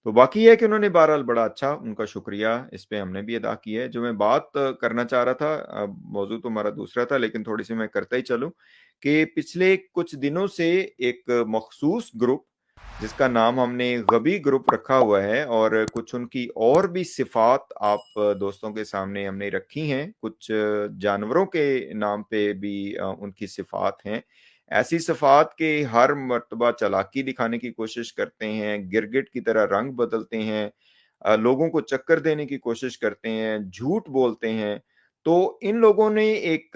تو बाकी ये है कि उन्होंने बहरहाल बड़ा अच्छा उनका शुक्रिया इस पे हमने भी अदा किया है। जो मैं बात करना चाह रहा था, मौजू तो हमारा दूसरा था लेकिन थोड़ी-सी मैं करता ही चलूँ कि पिछले कुछ दिनों से एक मख़सूस ग्रुप जिसका नाम हमने गबी ग्रुप रखा हुआ है और कुछ उनकी और भी सिफ़ात आप दोस्तों के सामने हमने रखी हैं। कुछ जानवरों के नाम पे भी उनकी सिफ़ात हैं। ऐसी सिफ़ात के हर मर्तबा चालाकी दिखाने की कोशिश करते हैं, गिरगिट की तरह रंग बदलते हैं, लोगों को चक्कर देने की कोशिश करते हैं, झूठ बोलते हैं। तो इन लोगों ने एक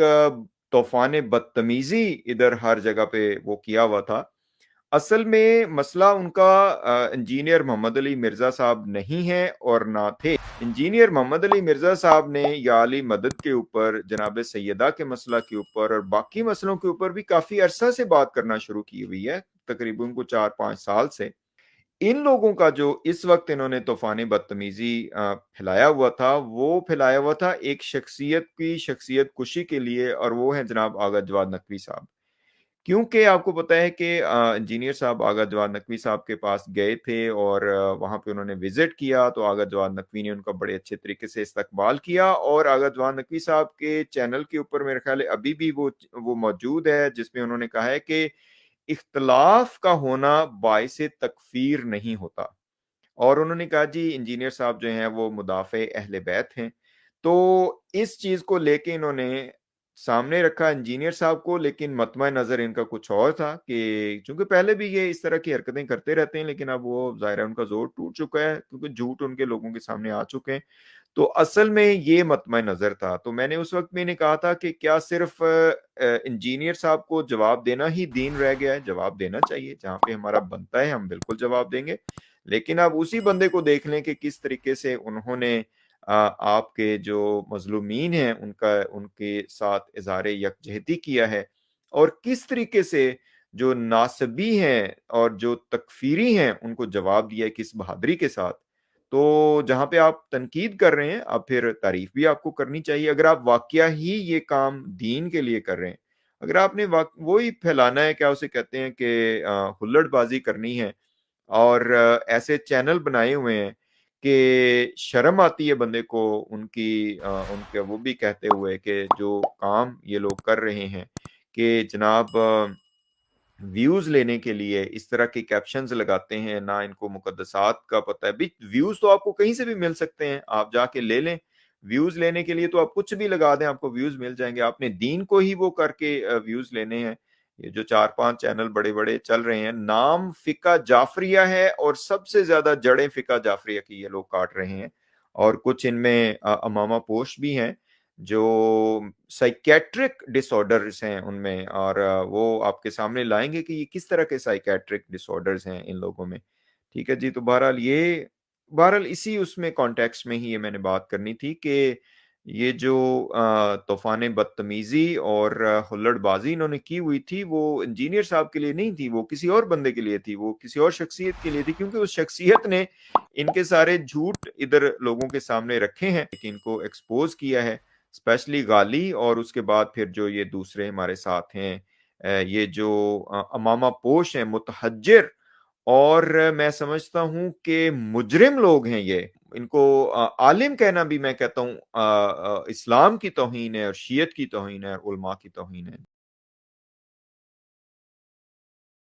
तूफ़ान बदतमीज़ी इधर हर जगह पे वो किया हुआ था। असल में मसला उनका इंजीनियर मोहम्मद अली मिर्ज़ा साहब नहीं है और ना थे। इंजीनियर मोहम्मद अली मिर्ज़ा साहब ने या अली मदद के ऊपर, जनाब सैयदा के मसला के ऊपर और बाकी मसलों के ऊपर भी काफ़ी अरसा से बात करना शुरू की हुई है, तकरीबन को 4-5 साल से। इन लोगों का जो इस वक़्त इन्होंने तूफ़ानी बदतमीज़ी फैलाया हुआ था, वो फैलाया हुआ था एक शख्सियत की शख्सियत कुशी के लिए और वो है जनाब आगा जवाद नकवी साहब। क्योंकि आपको पता है कि इंजीनियर साहब आगा जवाद नकवी साहब के पास गए थे और वहाँ पे उन्होंने विज़िट किया, तो आगा जवाद नकवी ने उनका बड़े अच्छे तरीके से इस्तकबाल किया और आगा जवाद नकवी साहब के चैनल के ऊपर मेरे ख़्याल है अभी भी वो मौजूद है, जिसमें उन्होंने कहा है कि इख्तिलाफ का होना बाइसे तकफ़ीर नहीं होता। और उन्होंने कहा जी इंजीनियर साहब जो हैं वो मुदाफ़े अहले बैत हैं। तो इस चीज़ को लेके इन्होंने सामने रखा इंजीनियर साहब को, लेकिन मतमए नज़र इनका कुछ और था कि चूँकि पहले भी ये इस तरह की हरकतें करते रहते हैं, लेकिन अब वो ज़ाहिर है उनका ज़ोर टूट चुका है क्योंकि झूठ उनके लोगों के सामने आ चुके हैं। तो असल में ये मतमए नज़र था। तो मैंने उस वक़्त में इन्हें कहा था कि क्या सिर्फ़ इंजीनियर साहब को जवाब देना ही दीन रह गया है? जवाब देना चाहिए, जहाँ पे हमारा बनता है हम बिल्कुल जवाब देंगे। लेकिन आप उसी बंदे को देख लें कि किस तरीके से उन्होंने आपके जो मज़लूमीन हैं उनका उनके साथ इज़हार यकजहती किया है और किस तरीके से जो नासबी हैं और जो तकफ़ीरी हैं उनको जवाब दिया है किस बहादुरी के साथ। तो जहाँ पे आप तनकीद कर रहे हैं, अब फिर तारीफ़ भी आपको करनी चाहिए। अगर आप वाक़या ही ये काम दीन के लिए कर रहे हैं, अगर आपने वाक वही फैलाना है, क्या उसे कहते हैं कि हुल्लड़बाज़ी करनी है और ऐसे चैनल बनाए हुए हैं कि शर्म आती है बंदे को उनके वो भी कहते हुए कि जो काम ये लोग कर रहे हैं कि जनाब व्यूज़ लेने के लिए इस तरह के कैप्शंस लगाते हैं, ना इनको मुकद्दसात का पता है। भई व्यूज़ तो आपको कहीं से भी मिल सकते हैं, आप जाके ले लें। व्यूज़ लेने के लिए तो आप कुछ भी लगा दें, आपको व्यूज़ मिल जाएँगे। आपने दीन को ही वो करके व्यूज़ लेने हैं। ये जो 4-5 चैनल बड़े-बड़े चल रहे हैं, नाम फ़िक़्ह जाफ़रिया है और सबसे ज़्यादा जड़ें फ़िक़्ह जाफ़रिया की ये लोग काट रहे हैं। और कुछ इनमें अमामा पोश भी हैं, जो साइकियाट्रिक डिसऑर्डर्स हैं उनमें और वो आपके सामने लाएँगे कि ये किस तरह के साइकियाट्रिक डिसऑर्डर्स हैं इन लोगों में। ठीक है जी, तो बहरहाल इसी उसमें कॉन्टेक्स्ट में ही ये मैंने बात करनी थी कि ये जो तूफ़ान बदतमीज़ी और हुल्लड़बाज़ी इन्होंने की हुई थी, वो इंजीनियर साहब के लिए नहीं थी, वो किसी और बंदे के लिए थी, वो किसी और शख्सियत के लिए थी क्योंकि उस शख्सियत ने इनके सारे झूठ इधर लोगों के सामने रखे हैं, कि इनको एक्सपोज़ किया है, स्पेशली गाली और उसके बाद फिर जो ये दूसरे हमारे साथ हैं ये जो अमामा पोश हैं, मुतहज्जिर और मैं समझता हूँ कि मुजरिम लोग हैं ये। इनको आलिम कहना भी मैं कहता हूँ इस्लाम की तौहीन है और शियत की तौहीन है और उलमा की तौहीन है।